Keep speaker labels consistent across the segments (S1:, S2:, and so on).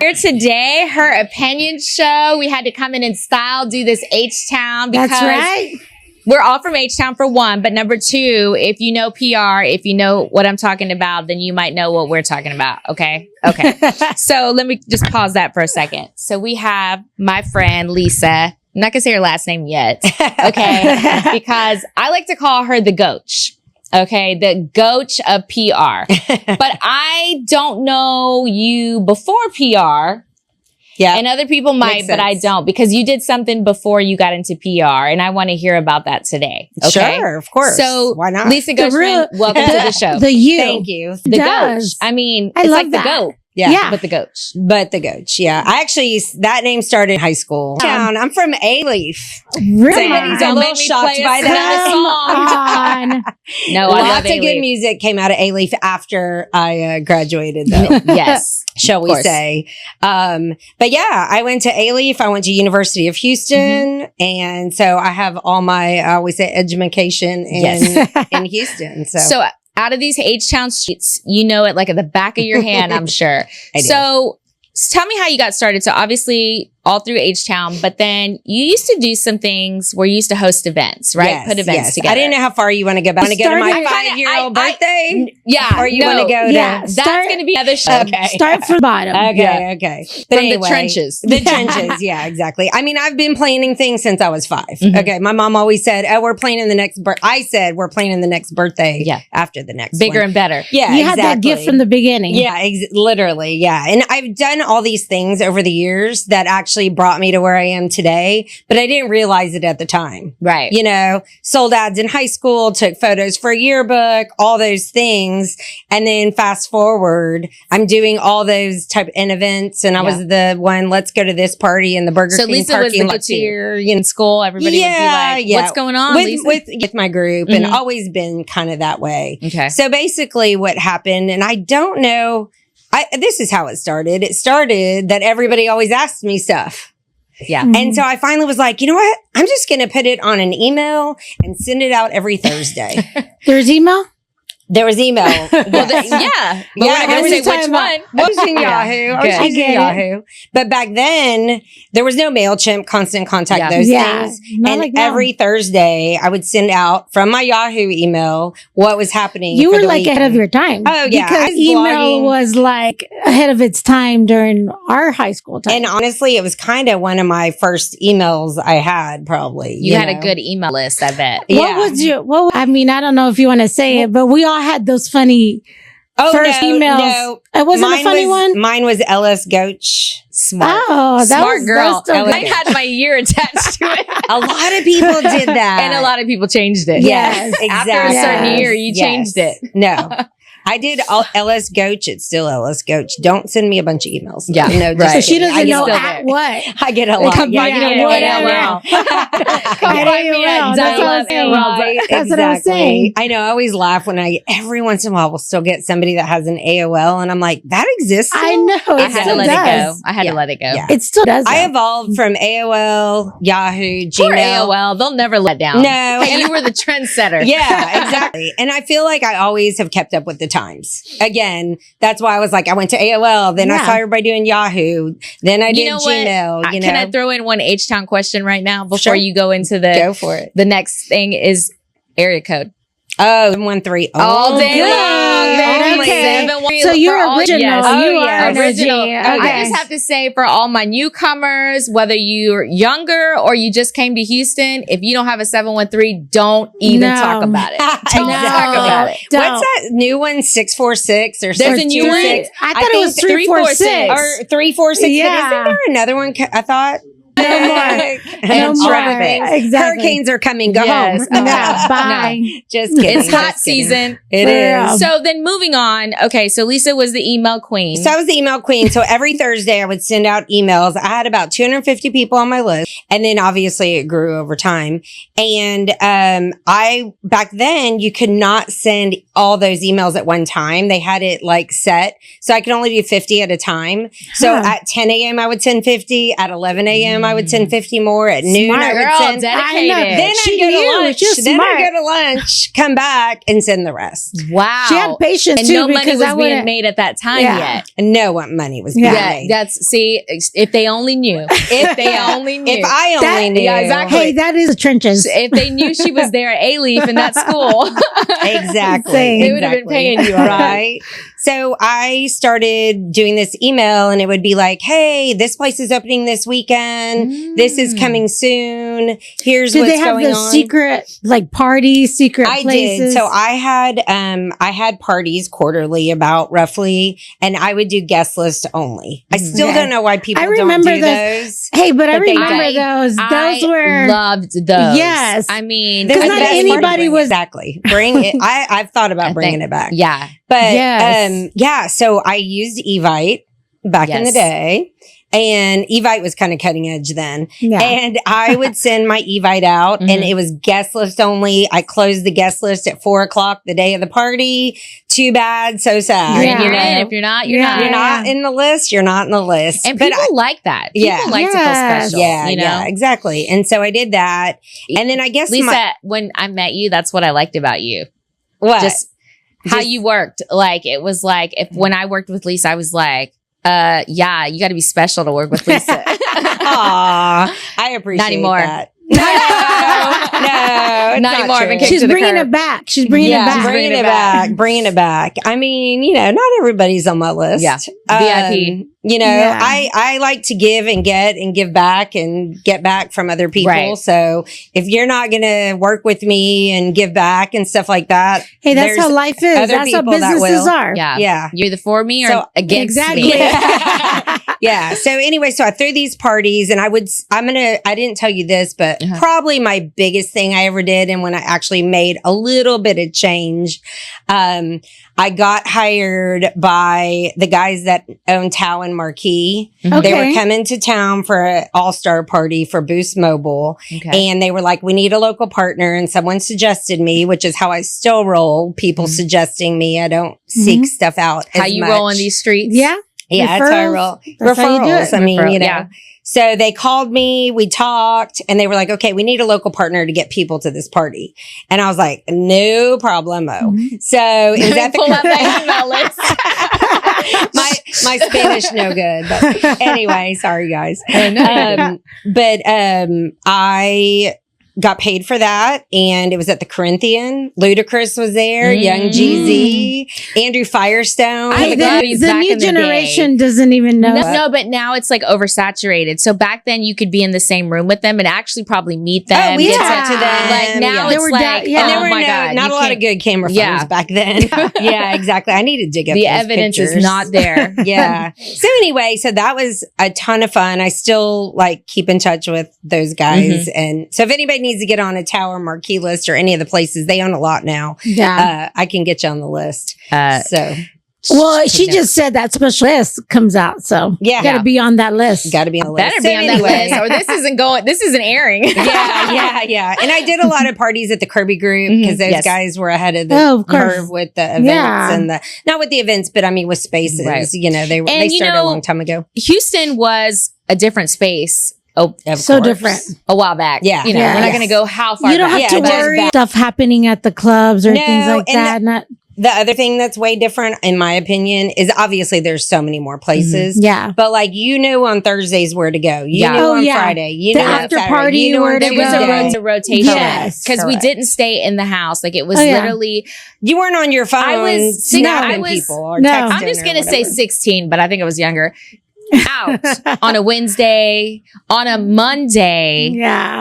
S1: here today. Her opinion show. We had to come in style, do this H-Town because
S2: That's right.
S1: we're all from H-Town for one, but number two, if you know PR, if you know what I'm talking about, then you might know what we're talking about. Okay. So let me just pause that for a second. So we have my friend Lisa. I'm not gonna say her last name yet. Okay. Because I like to call her the Goch. Okay. The Goch of PR. But I don't know you before PR.
S3: Yeah.
S1: And other people might, but I don't, because you did something before you got into PR, and I want to hear about that today. Okay?
S3: Sure, of course.
S1: So,
S3: why not?
S1: Lisa Gochman, welcome to the show.
S2: The you.
S3: Thank you.
S1: The Goch. I mean,
S2: I
S1: it's
S2: love
S1: like
S2: that.
S1: the goat.
S3: Yeah.
S1: But the Goch.
S3: But the Goch, yeah. I actually, that name started in high school. I'm from A-Leaf.
S2: Really?
S3: Somebody's a
S1: Don't
S3: little
S1: make me
S3: shocked
S1: play
S3: by
S1: a
S3: that.
S2: Come on.
S1: No, I love
S3: Lots of good
S1: A-Leaf.
S3: music came out of A-Leaf after I graduated, though.
S1: Yes.
S3: Shall we say. But yeah, I went to A-Leaf. I went to University of Houston. And so I have all my, I always say education in Houston.
S1: So out of these H-Town streets, you know it like at the back of your hand, I'm sure.
S3: I do.
S1: So tell me how you got started. So obviously all through H-Town, but then you used to do some things where you used to host events, right?
S3: Yes,
S1: Put events together.
S3: I didn't know how far you want to go, but I want to go to my 5-year-old birthday.
S1: Yeah.
S3: Or you want to go to...
S2: Yeah.
S1: That's going to be another show. Okay.
S2: Start from the bottom.
S3: Okay. But
S1: From
S3: anyway,
S1: the trenches.
S3: The trenches. Yeah, exactly. I mean, I've been planning things since I was 5. Okay. My mom always said, we're planning the next I said, we're planning the next birthday after the next
S1: Bigger
S3: one.
S1: and better.
S3: Yeah,
S2: You had that gift from the beginning.
S3: Yeah, literally. Yeah. And I've done all these things over the years that actually brought me to where I am today, but I didn't realize it at the time.
S1: Right.
S3: You know, sold ads in high school, took photos for a yearbook, all those things. And then fast forward, I'm doing all those type of events. And I was the one, let's go to this party in the Burger King
S1: Lisa
S3: parking
S1: was
S3: lot
S1: the
S3: here.
S1: in school. Everybody would be like, what's going on, Lisa?
S3: With my group and always been kind of that way.
S1: Okay.
S3: So basically what happened, and I don't know, this is how it started. It started that everybody always asked me stuff.
S1: Yeah.
S3: And so I finally was like, you know what? I'm just going to put it on an email and send it out every Thursday.
S2: There's email?
S3: There was email.
S1: But we're not going to say which one.
S3: I was in Yahoo. I was using Yahoo. But back then, there was no MailChimp, Constant Contact, those things. And
S2: like
S3: every Thursday, I would send out from my Yahoo email what was happening.
S2: You
S3: for
S2: were
S3: the
S2: like
S3: weekend.
S2: ahead of your time.
S3: Oh, yeah. I
S2: Because
S3: was
S2: email
S3: blogging.
S2: was like ahead of its time during our high school time.
S3: And honestly, it was kind of one of my first emails I had, probably.
S1: You had
S3: know?
S1: a good email list, I bet.
S2: What was your, I mean, I don't know if you want to say it, but we all had those funny first emails.
S3: No.
S2: It wasn't a funny one?
S3: Mine was LS Goch.
S1: Smart.
S2: Oh, that
S1: Smart
S2: was,
S1: girl.
S2: that's
S1: I had my year attached to it.
S3: A lot of people did that.
S1: And a lot of people changed it.
S3: Yes, exactly.
S1: After a certain year, you changed it.
S3: No. I did LS Goch. It's still LS Goch. Don't send me a bunch of emails.
S1: Yeah,
S3: no,
S1: right.
S2: So she doesn't know
S1: still
S2: at
S1: there.
S2: what.
S3: I get a lot.
S1: Come
S3: Yeah,
S1: find me
S3: yeah,
S1: at
S2: whatever.
S1: AOL. Come
S2: At
S1: find me at
S2: AOL. That's what I'm saying.
S3: Right,
S2: That's what I was saying.
S3: I know. I always laugh when every once in a while, we'll still get somebody that has an AOL, and I'm like, that exists.
S2: I
S3: still?
S2: know.
S1: I
S2: It
S1: had to
S2: still
S1: let
S2: does.
S1: it go. I had to let it go.
S3: Yeah.
S2: It still does.
S3: I
S2: though.
S3: evolved from AOL, Yahoo,
S1: Poor
S3: Gmail.
S1: AOL. They'll never let down.
S3: No.
S1: And you were the trendsetter.
S3: Yeah, exactly. And I feel like I always have kept up with the times. Again, that's why I was like, I went to AOL, then I saw everybody doing Yahoo, then I did Gmail. You know,
S1: Can I throw in one H-Town question right now before you go into
S3: Go for it.
S1: The next thing is area code.
S3: Oh, 713.
S1: All day
S2: good.
S1: long, baby.
S2: Okay.
S1: 713.
S2: So you're
S1: For all-
S2: original.
S1: yes.
S2: You
S3: Oh,
S2: are
S3: yeah.
S1: Original.
S2: Okay.
S1: I just have to say for all my newcomers, whether you're younger or you just came to Houston, if you don't have a 713, don't even talk about it. Don't talk about it.
S2: Don't.
S3: What's that new one? 646 or
S1: There's a new one.
S3: 626?
S2: I thought it was 346.
S3: Or 346.
S2: Yeah.
S3: But isn't there another one? I thought.
S2: No more.
S3: And
S2: No more.
S3: traffic.
S2: Exactly.
S3: Hurricanes are coming. Go
S1: Yes.
S3: home.
S2: Yeah, bye.
S3: Just kidding.
S1: It's hot
S3: Just kidding.
S1: season.
S3: It
S2: For
S3: is.
S2: real.
S1: So then moving on. Okay. So Lisa was the email queen.
S3: So I was the email queen. So every Thursday I would send out emails. I had about 250 people on my list. And then obviously it grew over time. And back then you could not send all those emails at one time. They had it like set. So I could only do 50 at a time. So at 10 a.m. I would send 50. At 11 a.m. I would send 50 more. At noon,
S2: Smart
S3: I would
S1: girl,
S3: send.
S1: dedicated.
S3: Then I'd go to lunch. Then I'd go to lunch, come back, and send the rest.
S1: Wow.
S2: She had patience
S1: and
S2: too,
S1: no money
S2: because
S1: was
S2: I
S1: being
S2: wouldn't.
S1: made at that time yet.
S3: And no what money was being
S1: Yeah,
S3: made.
S1: see, if they only knew. If they only knew.
S3: If I only knew.
S1: Yeah, exactly.
S2: Hey, that is the trenches.
S1: If they knew she was there at A-Leaf in that school.
S3: Exactly.
S2: They
S1: would have been paying you already.
S3: right? So I started doing this email and it would be like, hey, this place is opening this weekend. This is coming soon. Here's
S2: Did
S3: what's
S2: they have
S3: going
S2: the
S3: on.
S2: secret, like parties, secret
S3: I
S2: places?
S3: did. So I had parties quarterly about roughly, and I would do guest list only. I still
S2: Okay.
S3: don't know why people
S2: I
S3: don't
S2: remember
S3: do those.
S2: Hey, but I
S3: But they
S2: remember
S3: did.
S2: those. Those
S1: I
S2: were
S1: loved those.
S2: Yes.
S1: I mean,
S2: Because
S3: That's
S2: not
S3: the best part.
S2: anybody was-
S3: exactly bring it. I've thought about bringing it back.
S1: Yeah.
S3: But
S2: Yes.
S3: yeah, so I used Evite back in the
S1: Yes.
S3: day. And Evite was kind of cutting edge then.
S2: Yeah.
S3: And I would send my Evite out and it was guest list only. I closed the guest list at 4:00 the day of the party. Too bad. So sad.
S1: You're
S2: Yeah.
S1: in, you're
S3: You
S1: in.
S3: know?
S1: If you're not, you're
S2: Yeah.
S1: not.
S3: You're not in the list. You're not in the list.
S1: And
S3: But
S1: people like that. People
S3: Yeah.
S1: like to feel
S2: Yes.
S1: special.
S3: yeah,
S1: you know?
S3: yeah, exactly. And so I did that. And then I guess
S1: Lisa, when I met you, that's what I liked about you.
S3: what?
S1: Just how
S3: Just-
S1: you worked. Like, it was like, when I worked with Lisa, I was like, yeah, you got to be special to work with Lisa.
S3: Aw, I appreciate
S1: Not anymore.
S3: that. No, it's
S1: Not anymore.
S3: true.
S1: I've been
S2: She's
S1: to the
S2: bringing
S1: curb.
S2: it back. She's bringing it back.
S3: bringing it back. Bringing it back. I mean, not everybody's on my list.
S1: Yeah. VIP.
S2: Yeah.
S3: I like to give and give back and get back from other people.
S1: Right.
S3: So if you're not going to work with me and give back and stuff like that,
S2: Hey, that's
S3: there's
S2: how life is.
S3: other
S2: That's how
S3: people that
S2: businesses
S3: will.
S2: are.
S1: Yeah.
S3: Yeah.
S1: You're either for me or
S3: So-
S1: against
S2: Exactly.
S1: me.
S3: Yeah. So anyway, so I threw these parties and I didn't tell you this, but probably my biggest thing I ever did. And when I actually made a little bit of change, I got hired by the guys that own Tao and Marquee.
S2: Okay.
S3: They were coming to town for an all-star party for Boost Mobile.
S1: Okay.
S3: And they were like, we need a local partner. And someone suggested me, which is how I still roll. People suggesting me. I don't seek stuff out.
S1: How
S3: as
S1: you
S3: much.
S1: roll in these streets?
S2: Yeah.
S3: Yeah, that's how I
S2: Referrals.
S3: roll.
S2: That's how you do
S3: Referrals.
S2: it.
S3: I mean,
S1: Referral,
S3: you know.
S1: yeah.
S3: So they called me, we talked, and they were like, okay, we need a local partner to get people to this party. And I was like, no problemo. So it was at the
S1: Pull out that email list.
S3: my Spanish no good. But anyway, sorry guys. But I got paid for that, and it was at the Corinthian. Ludacris was there, Young Jeezy, Andrew Firestone.
S1: I forgot he's
S2: the
S1: back
S2: new
S1: in the
S2: generation doesn't even know.
S1: No, but now it's like oversaturated. So back then you could be in the same room with them and actually probably meet them.
S3: Oh, we
S1: get
S3: talked to them.
S1: Like now
S3: Yeah.
S1: it's
S2: They were
S1: like,
S2: yeah.
S3: And there
S1: oh
S3: were
S1: my God.
S3: not
S1: you
S3: a lot of
S1: can't-
S3: good camera phones
S1: Yeah.
S3: back then. Yeah, exactly. I need to dig up
S1: The
S3: those
S1: evidence
S3: pictures.
S1: is not there.
S3: Yeah. So anyway, so that was a ton of fun. I still like keep in touch with those guys. And so if anybody needs to get on a Tower Marquee list or any of the places, they own a lot now.
S2: Yeah.
S3: I can get you on the list.
S1: Uh,
S2: Well, she just said that special list comes out, so
S3: Yeah.
S2: you got to be on that list.
S3: Got to be on the list.
S1: better
S3: So
S1: be on
S3: anyway.
S1: that list, or this isn't airing.
S3: Yeah. And I did a lot of parties at the Kirby group because those
S1: Yes.
S3: guys were ahead of the
S2: Oh, of course.
S3: curve with the events
S2: Yeah.
S3: and not with the events, but I mean with spaces.
S1: Right.
S3: They started a long time ago.
S1: Houston was a different space.
S3: Of
S2: So
S3: course.
S2: different.
S1: A while back.
S3: Yeah.
S1: You know,
S2: Yeah.
S1: we're not
S3: Yes.
S1: going to go how far
S2: You don't
S1: back.
S2: have to
S3: Yeah, just
S2: worry
S3: back.
S2: stuff happening at the clubs or
S3: No,
S2: things like
S3: and
S2: that. Not
S3: The other thing that's way different, in my opinion, is obviously there's so many more places.
S2: yeah.
S3: But like on Thursdays where to go. You
S1: Yeah.
S3: knew
S2: Oh,
S3: on
S2: yeah.
S3: Friday. You
S2: The
S3: knew on
S2: after
S3: Saturday.
S2: party
S3: You knew
S2: where
S3: on
S2: to
S1: There was
S3: Tuesday.
S1: a rotation.
S2: Yes,
S1: Because we
S3: correct.
S1: didn't stay in the house. Like it was
S2: Oh, yeah.
S1: literally,
S3: You weren't on your phone.
S1: I was-
S3: snapping
S1: I was-
S3: people or
S2: No.
S3: texting
S1: I'm just
S3: or
S1: going to say
S3: whatever.
S1: 16, but I think I was younger. Out on a Wednesday, on a Monday,
S2: Yeah.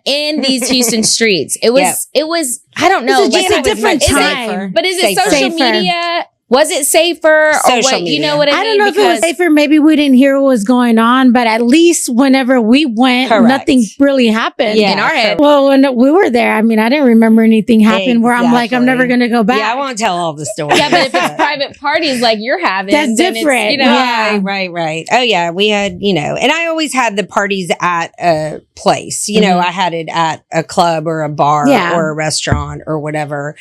S1: in these Houston streets. It was, I don't know.
S2: It's
S1: like,
S2: a
S3: it was
S2: different
S3: much
S2: time.
S3: safer.
S1: but is it
S3: Safer.
S1: social
S2: Safer.
S1: media? Was it safer or
S3: Social
S1: what? You
S3: media.
S1: know what I mean?
S2: I don't know if it was
S1: Because-
S2: safer. Maybe we didn't hear what was going on, but at least whenever we went,
S3: Correct.
S2: nothing really happened.
S3: Yeah.
S1: in our head.
S2: Well, when we were there, I mean, I didn't remember anything happen where I'm like, I'm
S3: Exactly.
S2: never going to go back.
S3: Yeah, I won't tell all the stories.
S1: Yeah, but if it's private parties like you're having,
S2: That's
S1: then
S2: different.
S1: It's, you know,
S2: Yeah.
S3: Right. Oh yeah, we had, and I always had the parties at a place. I had it at a club or a bar
S2: Yeah.
S3: or a restaurant or whatever.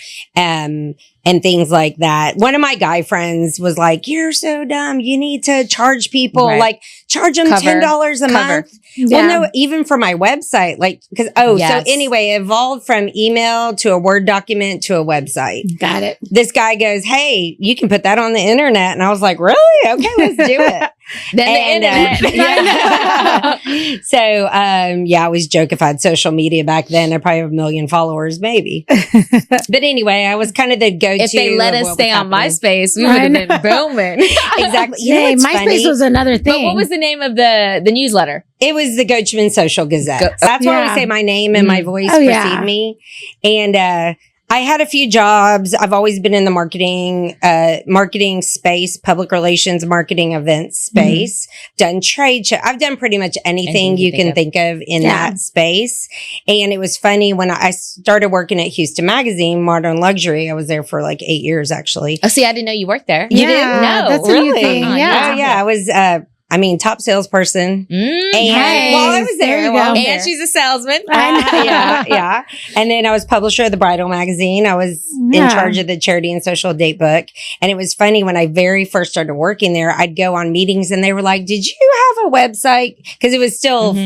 S3: And things like that. One of my my guy friends was like, "You're so dumb. You need to charge people,
S1: Right.
S3: like charge them $10 a month." Well, no, even for my website, like, so anyway, it evolved from email to a Word document to a website.
S2: Got it.
S3: This guy goes, "Hey, you can put that on the internet." And I was like, "Really? Okay, let's do it."
S1: Then the internet.
S3: So, I always joke if I had social media back then, I'd probably have 1 million followers, maybe. But anyway, I was kind of the go-to.
S1: If they let us stay on MySpace, we would have been booming.
S3: Exactly.
S2: Yeah, MySpace was another thing.
S1: But what was the name of the newsletter?
S3: It was the Gochman Social Gazette. That's why I say my name and my voice precede me. And I had a few jobs. I've always been in the marketing space, public relations, marketing events space, done trade show. I've done pretty much anything you can think of in that space. And it was funny when I started working at Houston Magazine, Modern Luxury. I was there for like 8 years, actually.
S1: Oh, see, I didn't know you worked there.
S3: You didn't? No,
S2: that's a new thing.
S3: Yeah. I was, top salesperson. And while I was there,
S1: and she's a salesman.
S3: yeah. And then I was publisher of the bridal magazine. I was in charge of the charity and social date book. And it was funny when I very first started working there, I'd go on meetings and they were like, "Did you have a website?" Because it was still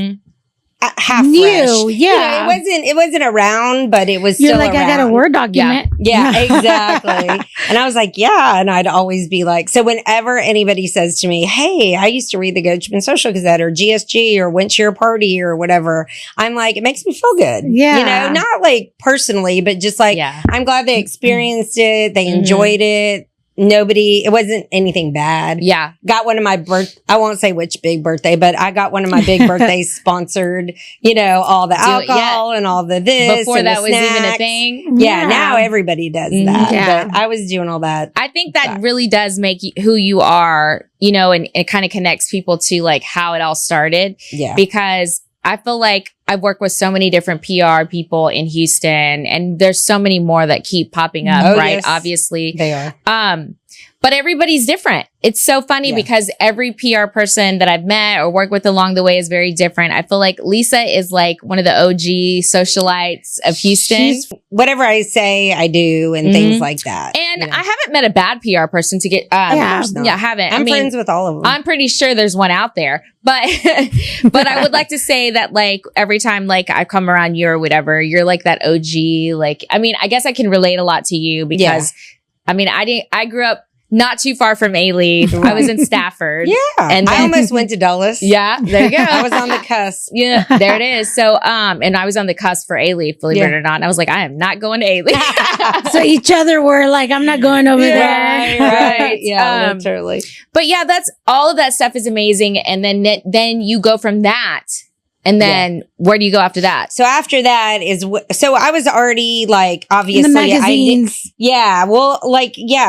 S3: half
S2: new.
S3: Fresh.
S2: Yeah.
S3: It wasn't around, but it was
S2: You're
S3: still
S2: like,
S3: around.
S2: I got a Word document.
S3: Yeah, exactly. And I was like, yeah. And I'd always be like, so whenever anybody says to me, "Hey, I used to read the Gochman Social Gazette or GSG or went to your party or whatever," I'm like, it makes me feel good.
S2: Yeah.
S3: Not like personally, but just like, I'm glad they experienced it. They enjoyed it. It wasn't anything bad.
S1: Yeah.
S3: Got one of my I won't say which big birthday, but I got one of my big birthdays sponsored, all the alcohol and all the this.
S1: Before
S3: and
S1: that
S3: the
S1: was even a
S3: snacks.
S1: thing.
S3: Yeah. Now everybody does that.
S2: Yeah.
S3: But I was doing all that.
S1: I think that really does make you who you are, and it kind of connects people to like how it all started.
S3: Yeah.
S1: Because I feel like I've worked with so many different PR people in Houston, and there's so many more that keep popping up, right?
S3: Yes.
S1: Obviously.
S3: They are.
S1: But everybody's different. It's so funny because every PR person that I've met or worked with along the way is very different. I feel like Lisa is like one of the OG socialites of Houston.
S3: Whatever I say, I do and things like that.
S1: And I haven't met a bad PR person to get, I haven't.
S3: I'm friends with all of them.
S1: I'm pretty sure there's one out there, but I would like to say that like every time like I come around you or whatever, you're like that OG. Like, I guess I can relate a lot to you because I grew up not too far from A-Leaf. I was in Stafford.
S3: Yeah.
S1: And
S3: I almost went to Dulles.
S1: Yeah. There you go.
S3: I was on the cusp.
S1: Yeah. There it is. So, and I was on the cusp for A-Leaf, believe it or not. And I was like, I am not going to A-Leaf.
S2: So each other were like, I'm not going over there.
S3: Right. Yeah, literally.
S1: But yeah, that's all of that stuff is amazing. And then you go from that. And then where do you go after that?
S3: So after that so I was already like, obviously.
S2: In the magazines.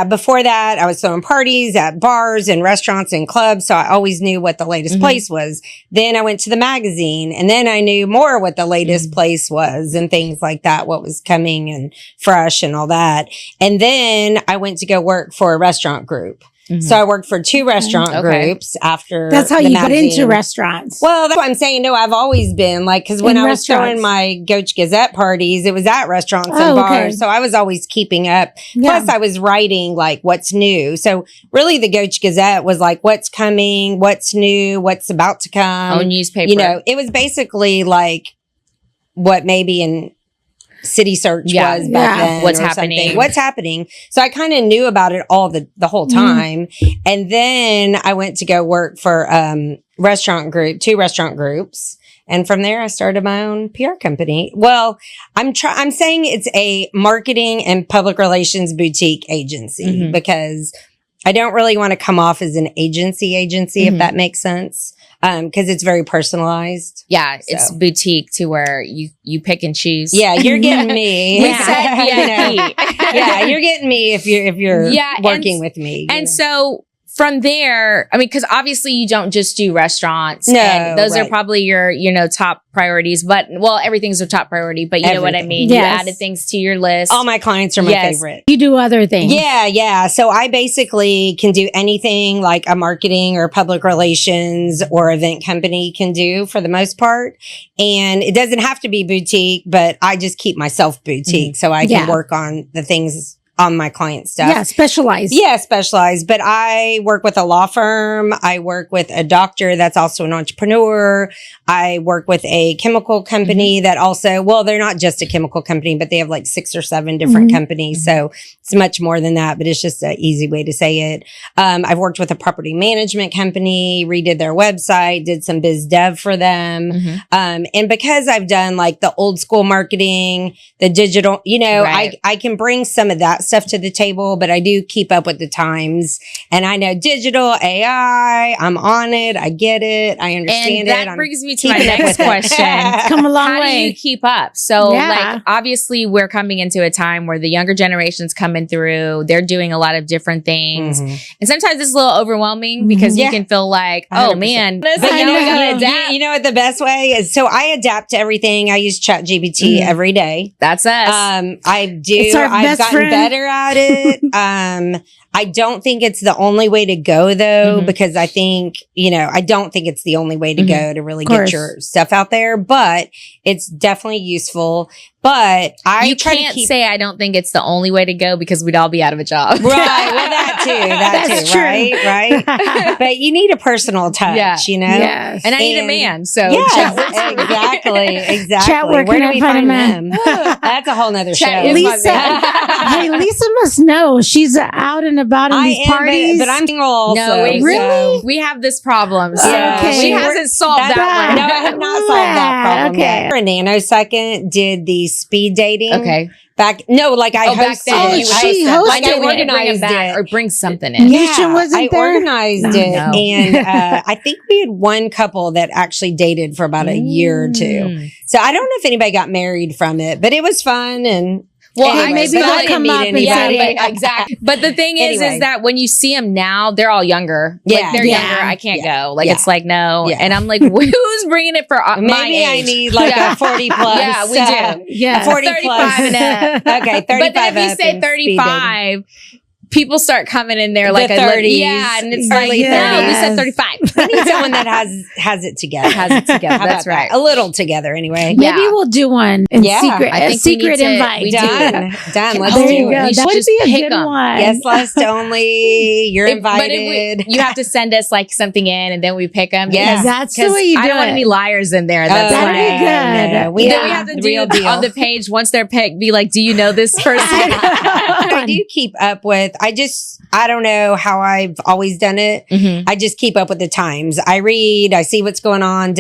S3: Before that I was throwing parties at bars and restaurants and clubs. So I always knew what the latest place was. Then I went to the magazine and then I knew more what the latest place was and things like that, what was coming and fresh and all that. And then I went to go work for a restaurant group. So I worked for 2 restaurant groups after.
S2: That's how you
S3: magazine.
S2: got into restaurants.
S3: Well, that's what I'm saying. No, I've always been like, because when I was throwing my Goch Gazette parties, it was at restaurants and bars. So I was always keeping up. Plus I was writing like what's new. So really the Goch Gazette was like what's coming, what's new, what's about to come.
S1: Oh, newspaper.
S3: It was basically like what maybe in City Search was back then.
S1: What's happening.
S3: So I kind of knew about it all the whole time. And then I went to go work for 2 restaurant groups. And from there I started my own PR company. Well, I'm saying it's a marketing and public relations boutique agency because I don't really want to come off as an agency, if that makes sense. Cause it's very personalized.
S1: Yeah. It's boutique to where you pick and choose.
S3: Yeah. You're getting me.
S1: We said VIP.
S3: Yeah. You're getting me if you're working with me.
S1: And so from there, because obviously you don't just do restaurants.
S3: No.
S1: And those are probably your, top priorities, but everything's a top priority, but you know what I mean?
S2: Yes.
S1: You added things to your list.
S3: All my clients are my favorite.
S2: You do other things.
S3: Yeah. So I basically can do anything like a marketing or public relations or event company can do for the most part. And it doesn't have to be boutique, but I just keep myself boutique so I can work on the things on my client stuff.
S2: Yeah, specialized.
S3: Yeah, specialized. But I work with a law firm. I work with a doctor that's also an entrepreneur. I work with a chemical company that also, well, they're not just a chemical company, but they have like 6 or 7 different companies. So it's much more than that, but it's just an easy way to say it. I've worked with a property management company, redid their website, did some biz dev for them. And because I've done like the old school marketing, the digital, you know, I can bring some of that stuff to the table, but I do keep up with the times. And I know digital, AI, I'm on it. I get it. I understand
S1: and that brings me to my next question.
S2: Come a long
S1: How
S2: way.
S1: do you keep up? So like, obviously we're coming into a time where the younger generation's coming through. They're doing a lot of different things. And sometimes it's a little overwhelming because you can feel like, oh
S3: 100%.
S1: man,
S3: But
S1: you know, we gotta adapt.
S3: You know what the best way is? So I adapt to everything. I use ChatGPT every day.
S1: That's us.
S3: I do.
S2: It's our
S3: I've
S2: best
S3: gotten
S2: friend.
S3: better at it. I don't think it's the only way to go though, because I think, you know, I don't think it's the only way to go to really get your stuff out there, but it's definitely useful. But
S1: you can't say I don't think it's the only way to go because we'd all be out of a job.
S3: Right. Well, that too.
S2: That's true.
S3: Right. But you need a personal touch, you know?
S2: Yes.
S1: And I need a man. So
S3: exactly.
S2: Chat, where
S3: do
S2: can I find a man?
S3: them? That's a whole nother show.
S1: Chat is
S2: Lisa, hey, Lisa must know. She's out and about in these parties.
S3: but I'm single also.
S1: No,
S2: Really?
S1: we have this problem. So
S2: Okay.
S1: she hasn't solved that one.
S3: No, I have not solved that problem yet. A nanosecond did the speed dating.
S1: Okay.
S3: Back I hosted
S1: back then
S3: it.
S1: you
S2: she
S1: hosted.
S2: hosted
S1: Like I
S2: it.
S1: organized
S3: Bring
S1: it or bring something in.
S2: Nisha wasn't there?
S3: I organized it, and I think we had one couple that actually dated for about a year or two. So I don't know if anybody got married from it, but it was fun and.
S1: Well,
S3: anyway,
S2: maybe
S3: but
S2: they'll
S3: I didn't
S2: come
S3: meet
S2: up and
S3: anybody.
S2: say,
S1: exactly. But the thing is that when you see them now, they're all younger.
S3: Yeah.
S1: Like they're younger. I can't go. Like
S3: Yeah.
S1: it's like no.
S3: Yeah.
S1: And I'm like, who's bringing it for my
S3: Maybe I
S1: age?
S3: need like a 40 plus.
S1: Yeah, we do.
S2: Yeah.
S3: A 40
S1: 35
S3: plus.
S1: and up.
S3: Okay, 35
S1: But then if you
S3: up
S1: say
S3: and speed dating.
S1: 35, people start coming in there like
S3: The
S1: a
S3: 30s.
S1: Yeah, and it's
S3: Early
S1: like, no, we
S3: 30s.
S1: said 35.
S3: I need someone that has it together.
S1: Has it together.
S3: How about
S1: That's right.
S3: that? A little together anyway.
S2: Maybe
S1: Yeah.
S2: we'll do one in secret.
S1: I
S2: A
S1: think we
S2: secret
S1: need to-
S2: invite.
S1: we
S3: Done. Let's
S2: There
S3: do
S2: you
S3: it.
S2: go.
S1: We should
S2: That would
S1: just
S2: be a
S1: pick
S2: good
S1: 'em.
S2: one.
S3: Guest list only. You're invited.
S1: You have to send us like something in and then we pick them.
S3: Yeah.
S2: That's the way you do
S1: I don't want
S2: it.
S1: any liars in there. That's
S2: That'd
S1: why.
S2: be good.
S3: No,
S1: Then
S2: Yeah.
S1: we have to
S3: the
S1: do
S3: real deal.
S1: on the page once they're picked, be like, do you know this person?
S3: I do keep up with, I don't know how I've always done it. I just keep up with the times. I read, I see what's going on,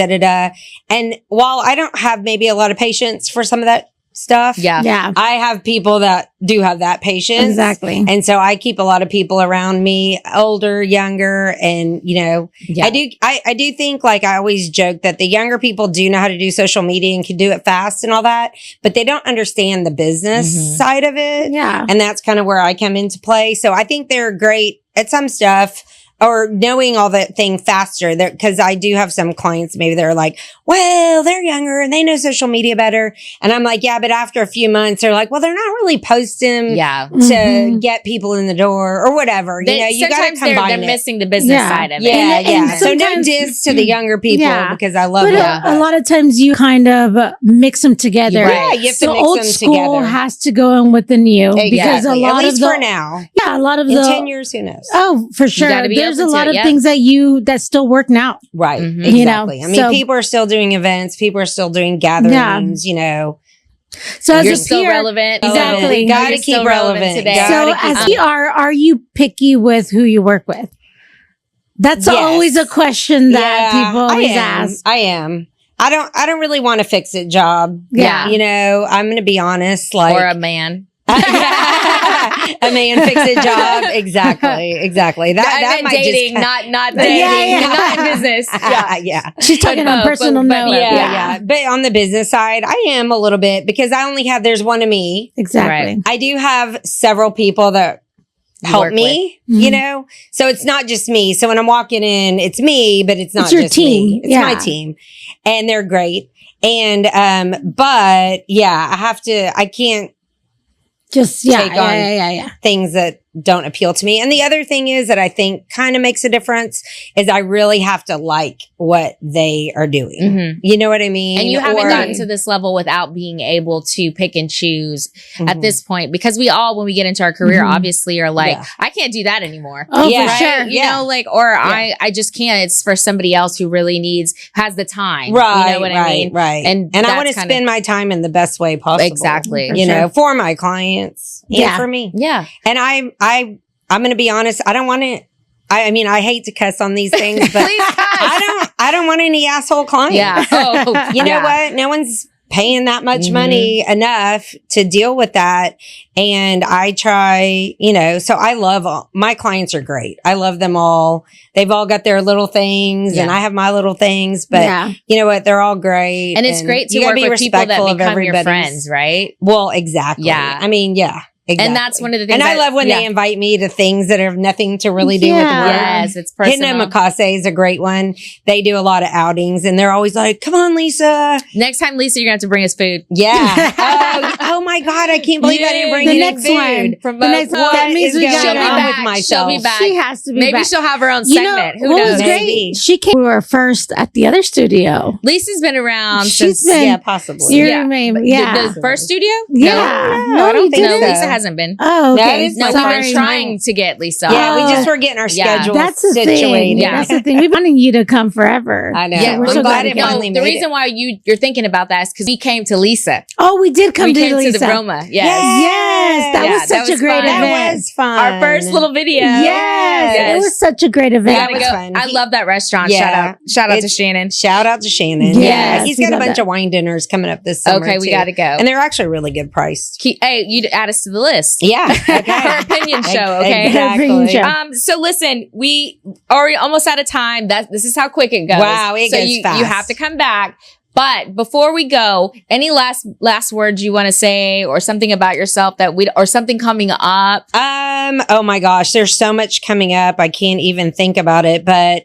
S3: And while I don't have maybe a lot of patience for some of that stuff,
S2: Yeah.
S3: I have people that do have that patience.
S2: Exactly.
S3: And so I keep a lot of people around me, older, younger, and you know, I do think, like I always joke, that the younger people do know how to do social media and can do it fast and all that, but they don't understand the business side of it.
S2: Yeah.
S3: And that's kind of where I come into play. So I think they're great at some stuff, or knowing all that thing faster, because I do have some clients, maybe they're like, well, they're younger and they know social media better. And I'm like, yeah, but after a few months, they're like, well, they're not really posting to get people in the door or whatever. You know, you got to combine
S1: they're
S3: it.
S1: missing the business side of it.
S3: Yeah,
S2: And
S3: yeah. So no
S2: sometimes-
S3: diss to the younger people because I love
S2: But
S3: them.
S2: a lot of times you kind of mix them together.
S3: Yeah, you have to
S2: the
S3: mix
S2: old
S3: them
S2: school
S3: together.
S2: has to go in with the new because a
S3: Exactly.
S2: lot
S3: At least
S2: of the
S3: for now.
S2: yeah, a lot of
S3: In
S2: the
S3: 10 years, who knows?
S2: oh for sure.
S1: gotta be
S2: There's a
S1: open to
S2: lot
S1: it,
S2: of
S1: yeah.
S2: things that still work now.
S3: Right.
S2: You know,
S3: Exactly. I mean,
S2: so-
S3: people are still doing events. People are still doing gatherings, you know.
S2: So as
S1: You're
S2: a
S1: still
S2: PR,
S1: relevant.
S2: Exactly.
S1: You
S3: Gotta
S1: you're
S3: keep
S1: still
S3: relevant.
S1: today.
S3: Gotta
S2: So
S3: keep
S2: as PR, are you picky with who you work with? That's
S3: Yes.
S2: always a question that people always ask.
S3: I am. I don't really want a fix it job.
S2: Yeah.
S3: You know, I'm going to be honest. Like,
S1: Or a man.
S3: a man fix it job. Exactly. That might
S1: dating,
S3: just,
S1: not dating,
S2: Yeah.
S1: not business.
S3: yeah.
S2: She's talking on
S1: both,
S2: personal
S1: but
S2: note.
S3: Yeah. But on the business side, I am a little bit, because I only have, there's one of me.
S2: Exactly.
S1: Right.
S3: I do have several people that
S1: You
S3: help
S1: work
S3: me,
S2: with.
S3: you know? So it's not just me. So when I'm walking in, it's me, but it's not
S2: It's your
S3: just
S2: team.
S3: me. It's
S2: Yeah.
S3: my team. And they're great. And, but yeah, I can't
S2: Just
S3: Take on
S2: yeah.
S3: things that don't appeal to me. And the other thing is that I think kind of makes a difference is I really have to like what they are doing.
S1: Mm-hmm.
S3: You know what I mean?
S1: And you haven't gotten to this level without being able to pick and choose at this point, because we all, when we get into our career, obviously are like, I can't do that anymore.
S2: Oh,
S3: Yeah.
S2: for
S3: Right?
S2: sure.
S1: You know, like, or I just can't. It's for somebody else who really has the time.
S3: Right.
S1: You know what I mean?
S3: Right.
S1: And
S3: I want to
S1: that's kinda-
S3: spend my time in the best way possible.
S1: Exactly.
S3: You know, for my clients and for me.
S1: Yeah.
S3: And I'm going to be honest. I don't want to, I mean, I hate to cuss on these things, but
S1: Please cuss.
S3: I don't want any asshole clients.
S1: Yeah. Oh,
S3: You know what? No one's paying that much money enough to deal with that. And I try, you know, so I love my clients are great. I love them all. They've all got their little things and I have my little things, but you know what? They're all great.
S1: And it's great to
S3: you gotta
S1: work
S3: be
S1: with people that
S3: respectful of
S1: become your
S3: everybody's-
S1: friends, right?
S3: Well, exactly.
S1: Yeah.
S3: I mean, yeah. Exactly.
S1: And that's one of the things.
S3: And I love when they invite me to things that have nothing to really do with work.
S1: Yes, it's personal.
S3: Hidden Mikase is a great one. They do a lot of outings and they're always like, come on, Lisa.
S1: Next time, Lisa, you're going to have to bring us food.
S3: Yeah. oh my God. I can't believe I didn't bring
S2: the
S3: any
S2: next
S3: food.
S2: one.
S1: From
S2: The next one. That means we
S3: going
S1: She'll be
S2: got
S3: on
S1: back.
S3: with myself?
S1: She'll be back.
S2: She has to be
S1: Maybe
S2: back.
S1: she'll have her own
S2: You
S1: segment.
S2: know,
S1: Who
S2: what
S1: knows?
S2: was great?
S3: Maybe.
S2: She came. We were first at the other studio.
S1: Lisa's been around
S2: She's
S1: since
S2: been-
S3: Yeah, possibly.
S2: You're
S1: Yeah,
S2: amazing.
S1: the-
S2: Yeah.
S1: the first studio.
S2: Yeah.
S3: No, I don't
S2: you
S3: think
S1: No,
S3: so.
S1: Lisa hasn't been.
S2: Oh,
S3: No,
S2: okay.
S3: it's
S1: No,
S3: Sorry.
S1: we've been trying to get Lisa.
S3: Yeah, we
S2: Oh.
S3: just were getting our
S1: Yeah.
S3: schedule
S2: That's the
S3: situated.
S2: thing.
S1: Yeah.
S2: That's the thing. We've been wanting you to come forever.
S3: I know.
S1: Yeah,
S2: So we're
S3: I'm
S2: so
S3: glad
S2: glad
S3: it
S2: you
S3: finally
S2: came.
S1: the
S3: made
S1: reason why you're thinking about that is because we came to Lisa.
S2: Oh, we did come
S1: We
S2: to
S1: came
S2: Lisa.
S1: to the Roma. Yes.
S2: Yes, that
S1: Yeah,
S2: was
S1: that
S2: such
S1: was
S2: a great
S1: fun.
S2: event.
S3: That was fun.
S1: Our first little video.
S2: Yes, it was such a great
S1: We
S2: event.
S1: gotta
S3: was
S1: go.
S3: fun.
S1: I love that restaurant.
S3: Yeah.
S1: Shout out to
S3: It's-
S1: Shannon.
S3: Shout out to Shannon.
S2: Yes,
S3: He's
S2: we
S3: got a
S2: love
S3: bunch
S2: that.
S3: of wine dinners coming up this summer.
S1: Okay, we
S3: too.
S1: got to go.
S3: And they're actually really good priced.
S1: Hey, you add us to the list.
S3: Yeah.
S1: Her
S3: Okay.
S1: opinion show. Okay.
S2: Opinion show.
S1: So listen, we are almost out of time. This is how quick it goes.
S3: Wow, it
S1: so
S3: goes
S1: you
S3: fast.
S1: have to come back. But before we go, any last words you want to say, or something about yourself or something coming up?
S3: Oh my gosh, there's so much coming up. I can't even think about it, but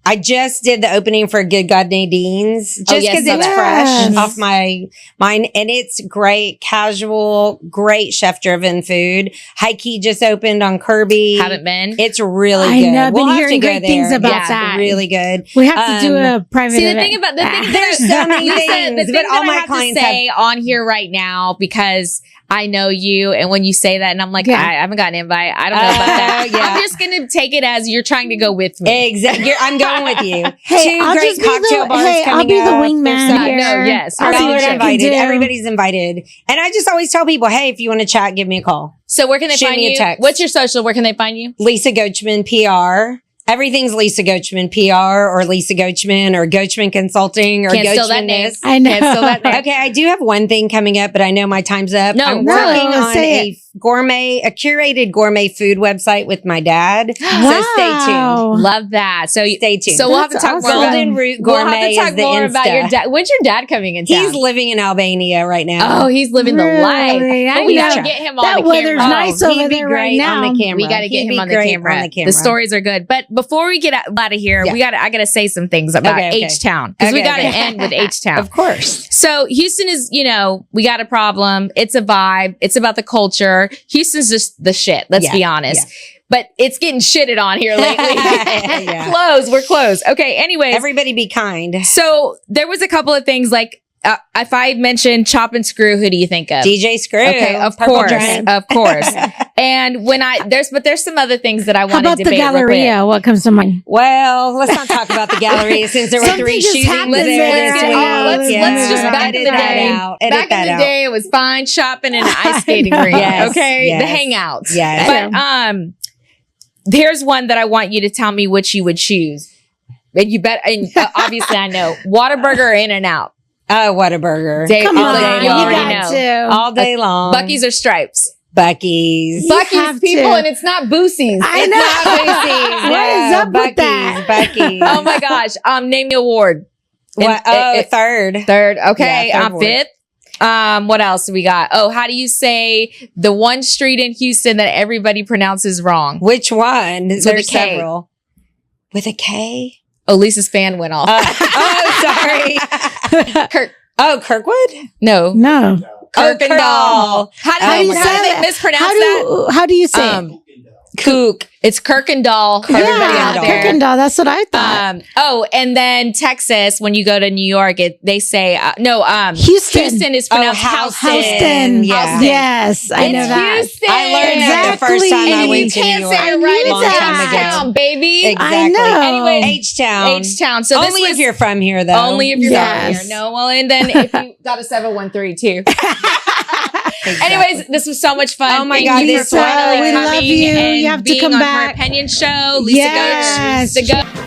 S3: I just did the opening for Good God Nadine's just
S1: yes,
S3: because
S1: saw
S3: it's
S1: that.
S3: fresh
S2: Yes.
S3: off my mind, and it's great, casual, great chef driven food. High Key just opened on Kirby.
S1: Haven't been.
S3: It's really
S2: I
S3: good.
S2: know, I've been
S3: We'll have
S2: hearing
S3: to go
S2: great things
S3: there.
S2: about
S3: Yeah,
S2: that.
S3: really good.
S2: We have to do a private
S1: See, the
S2: event.
S1: thing about
S3: There's so many
S1: Lisa,
S3: things,
S1: the thing
S3: but
S1: that
S3: all
S1: I
S3: my
S1: have to
S3: clients
S1: say on here right now, because I know you, and when you say that, and I'm like,
S2: Yeah.
S1: I haven't got an invite. I don't know about that.
S3: yeah.
S1: I'm just gonna take it as you're trying to go with me.
S3: Exactly. I'm going with you.
S2: Hey,
S3: Two
S2: I'll
S3: great
S2: just be
S3: cocktail
S2: the-
S3: bars
S2: hey, I'll
S3: coming
S2: be the
S3: up.
S2: wingman
S3: There's so-
S2: here.
S1: No, yes.
S2: I'll see
S3: Y'all
S2: what
S3: are
S2: I can
S3: invited.
S2: do.
S3: Everybody's invited. And I just always tell people, hey, if you want to chat, give me a call.
S1: So where can they
S3: Shoot
S1: find
S3: me a
S1: you?
S3: text.
S1: What's your social? Where can they find you?
S3: Lisa Gochman PR. Everything's Lisa Gochman PR or Lisa Gochman or Gochman Consulting or
S1: Can't steal that name.
S3: Gochman-ness.
S2: I know.
S1: Can't steal that name.
S3: Okay, I do have one thing coming up, but I know my time's up.
S1: No,
S3: I'm
S1: no,
S3: working on
S2: say
S3: a curated gourmet food website with my dad. So stay tuned.
S2: Wow.
S1: Love that. So
S3: Stay tuned.
S1: So we'll have to
S2: That's
S1: talk more.
S2: awesome.
S1: About,
S3: Golden Root
S1: we'll have
S3: Gourmet
S1: to talk
S3: is the
S1: more about your
S3: Insta.
S1: dad. When's your dad coming in town?
S3: He's living in Albania right now.
S1: Oh, he's living the life.
S2: Really? I
S1: But we
S2: know.
S1: gotta get him on
S2: That
S1: the
S2: weather's
S1: camera.
S2: nice
S3: Oh,
S2: over
S3: he'd be
S2: there right
S3: great
S2: now.
S3: on the camera.
S1: We got to get
S3: He'd
S1: him
S3: be
S1: on the
S3: great
S1: camera. The stories are good. But before we get out of here,
S3: Yeah.
S1: I got to say some things about
S3: Okay, okay.
S1: H-Town, because we
S3: Okay,
S1: got to
S3: okay.
S1: end with H-Town.
S3: Of course.
S1: So Houston is, we got a problem. It's a vibe. It's about the culture. Houston's just the shit. Let's
S3: Yeah,
S1: be honest.
S3: yeah.
S1: But it's getting shitted on here lately.
S3: Yeah.
S1: We're closed. Okay. Anyways.
S3: Everybody be kind.
S1: So there was a couple of things like, if I mentioned Chop and Screw, who do you think of?
S3: DJ Screw.
S1: Okay, of
S3: Purple
S1: course,
S3: Drain.
S1: of course. And when there's some other things that I
S2: How
S1: want to
S2: about the
S1: debate. real quick.
S2: Galleria? What comes to mind?
S3: Well, let's not talk about the gallery since there were
S2: Something
S3: 3
S2: just
S3: shootings
S2: happened
S3: there
S2: there.
S3: this
S1: Let's
S3: week.
S1: get- let's just back in
S3: edit
S1: the
S3: that
S1: day.
S3: out. Edit
S1: Back
S3: that
S1: in the
S3: out.
S1: day, it was fine shopping and an ice skating rink.
S3: Yes,
S1: Okay,
S3: yes.
S1: the hangouts.
S3: Yes.
S1: But here's one that I want you to tell me which you would choose. And you bet. And obviously, I know Whataburger or In-N-Out.
S3: Oh, what a burger.
S2: Come
S1: all
S2: on,
S1: day,
S2: you
S1: you already
S2: got
S1: know.
S2: to.
S3: All day long.
S1: Bucky's or Stripes.
S3: Bucky's.
S1: Bucky's
S2: have
S1: people,
S2: to.
S1: and it's not Boosie's.
S2: I know. What is up with that?
S3: Bucky's.
S1: Oh my gosh. Name the award.
S3: What? Third.
S1: Third. Okay.
S3: Yeah, third award.
S1: Fifth. What else do we got? Oh, how do you say the one street in Houston that everybody pronounces wrong?
S3: Which one?
S1: With a
S3: There's
S1: K.
S3: several. With a K?
S1: Oh, Lisa's fan went off.
S3: Oh, sorry.
S1: Kirk.
S3: Oh, Kirkwood?
S1: No.
S2: No.
S1: Kirkendall. How do they mispronounce that?
S2: How do you say it?
S1: Kook. It's Kirkendall. Everybody out there.
S2: Kirkendall. That's what I thought.
S1: And then Texas, when you go to New York, they say Houston. Houston is pronounced
S3: Houston.
S2: Yeah. Yes, I know that.
S1: Houston.
S3: I learned that the first time I went to New York.
S1: Say it right. It's H-Town, baby.
S3: Exactly.
S2: I know.
S1: Anyways,
S3: H-Town.
S1: H-Town. So
S3: only if you're from here, though.
S1: Only if you're from here. No, well, and then if you got a 713 too. Exactly. Anyways, this was so much fun.
S3: Oh my
S1: Thank
S3: God,
S1: you
S3: this
S1: for finally
S2: we love
S1: coming
S2: you.
S1: and
S2: You have to
S1: being
S2: come
S1: on
S2: back.
S1: Her Opinion Show. Lisa Gochman.